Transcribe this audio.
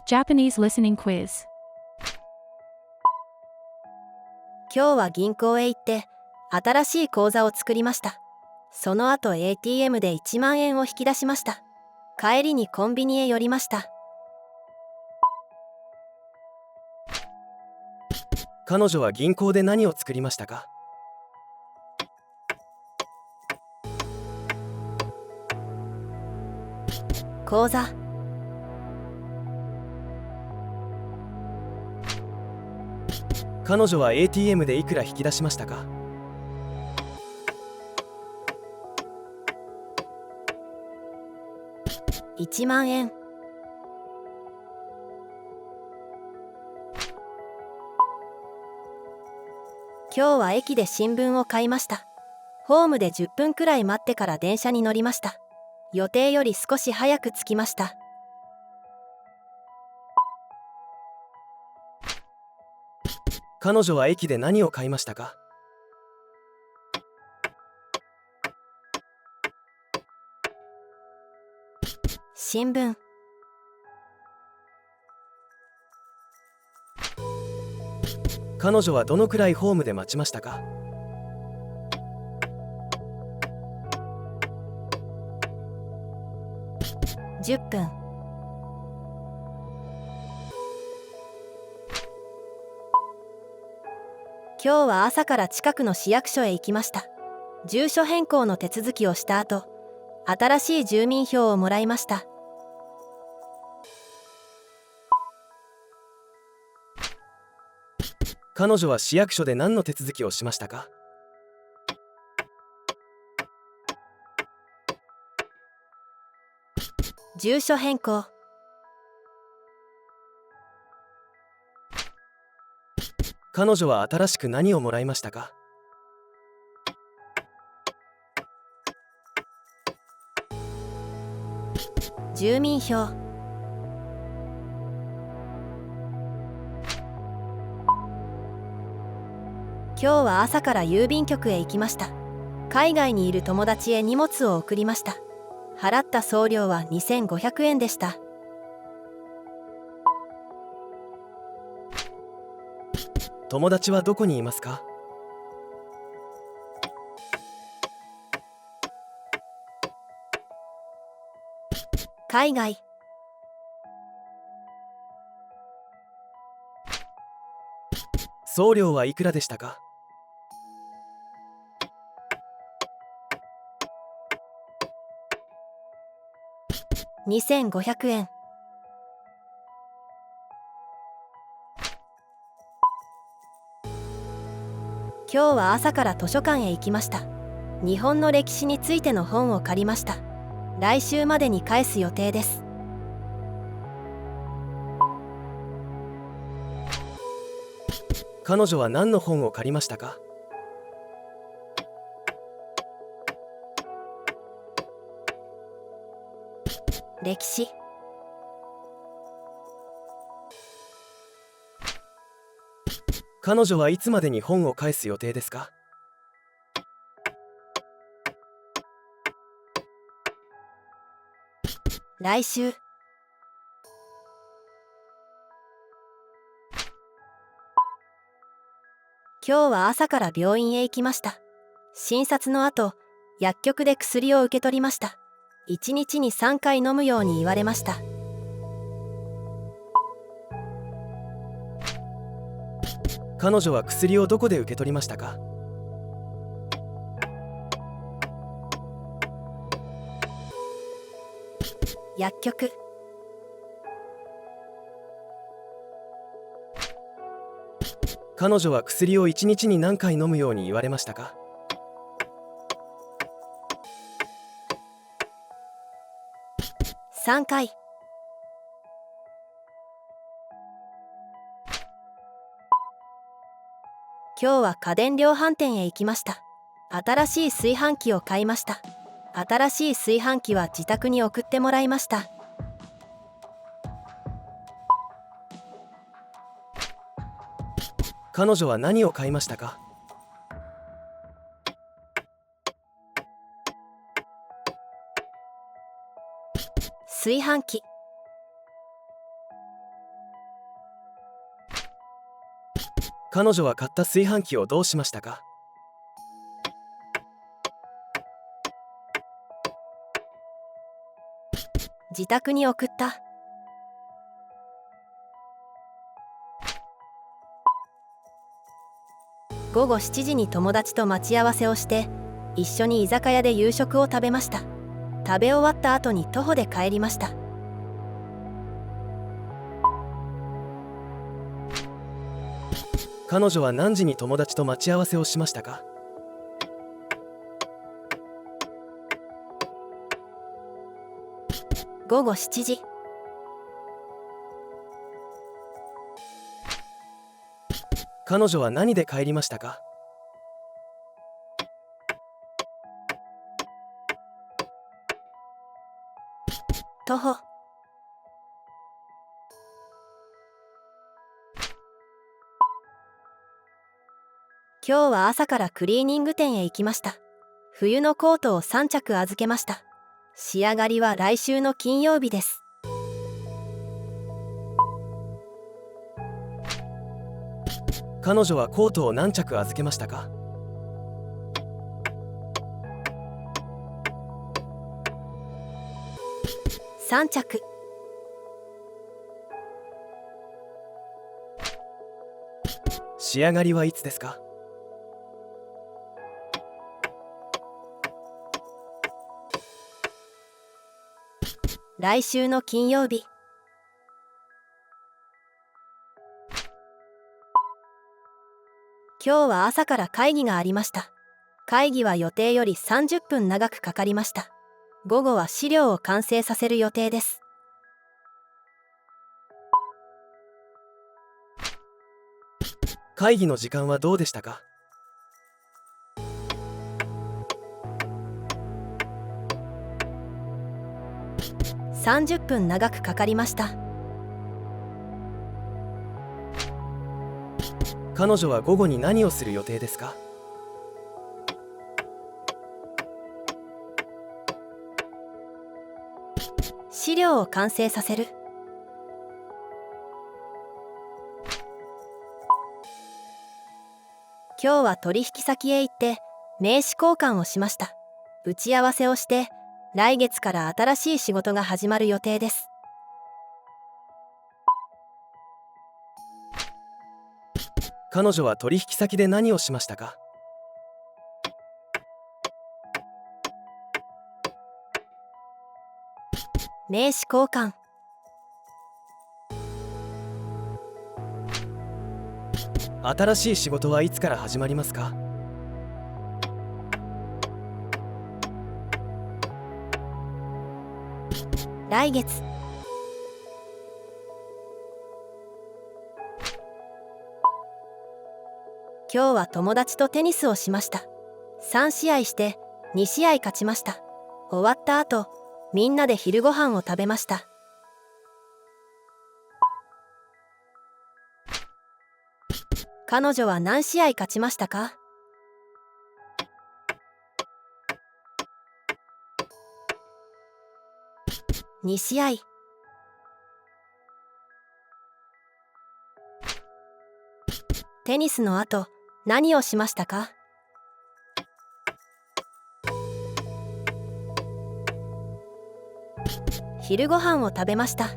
Japanese listening quiz. 今日は銀行へ行って新しい口座を作りました。その後 ATM で1万円を引き出しました。帰りにコンビニへ寄りました。彼女は銀行で何を作りましたか？口座。彼女は ATM でいくら引き出しましたか？1万円。今日は駅で新聞を買いました。ホームで10分くらい待ってから電車に乗りました。予定より少し早く着きました。彼女は駅で何を買いましたか？新聞。彼女はどのくらいホームで待ちましたか？10分。今日は朝から近くの市役所へ行きました。住所変更の手続きをした後、新しい住民票をもらいました。彼女は市役所で何の手続きをしましたか？住所変更。彼女は新しく何をもらいましたか？住民票。今日は朝から郵便局へ行きました。海外にいる友達へ荷物を送りました。払った送料は2500円でした。友達はどこにいますか？海外。送料はいくらでしたか？2500円。今日は朝から図書館へ行きました。日本の歴史についての本を借りました。来週までに返す予定です。彼女は何の本を借りましたか？歴史。彼女はいつまでに本を返す予定ですか？来週。今日は朝から病院へ行きました。診察の後、薬局で薬を受け取りました。1日に3回飲むように言われました。彼女は薬をどこで受け取りましたか？薬局。彼女は薬を1日に何回飲むように言われましたか？3回。今日は家電量販店へ行きました。新しい炊飯器を買いました。新しい炊飯器は自宅に送ってもらいました。彼女は何を買いましたか？炊飯器。彼女は買った炊飯器をどうしましたか？自宅に送った。午後7時に友達と待ち合わせをして一緒に居酒屋で夕食を食べました。食べ終わった後に徒歩で帰りました。彼女は何時に友達と待ち合わせをしましたか？午後7時。彼女は何で帰りましたか？徒歩。今日は朝からクリーニング店へ行きました。冬のコートを3着預けました。仕上がりは来週の金曜日です。彼女はコートを何着預けましたか？3着。仕上がりはいつですか？来週の金曜日。今日は朝から会議がありました。会議は予定より30分長くかかりました。午後は資料を完成させる予定です。会議の時間はどうでしたか？30分長くかかりました。彼女は午後に何をする予定ですか？資料を完成させる。今日は取引先へ行って名刺交換をしました。打ち合わせをして来月から新しい仕事が始まる予定です。彼女は取引先で何をしましたか？名刺交換。新しい仕事はいつから始まりますか？来月。今日は友達とテニスをしました。3試合して2試合勝ちました。終わった後、みんなで昼ご飯を食べました。彼女は何試合勝ちましたか？2試合。テニスの後、何をしましたか？昼ご飯を食べました。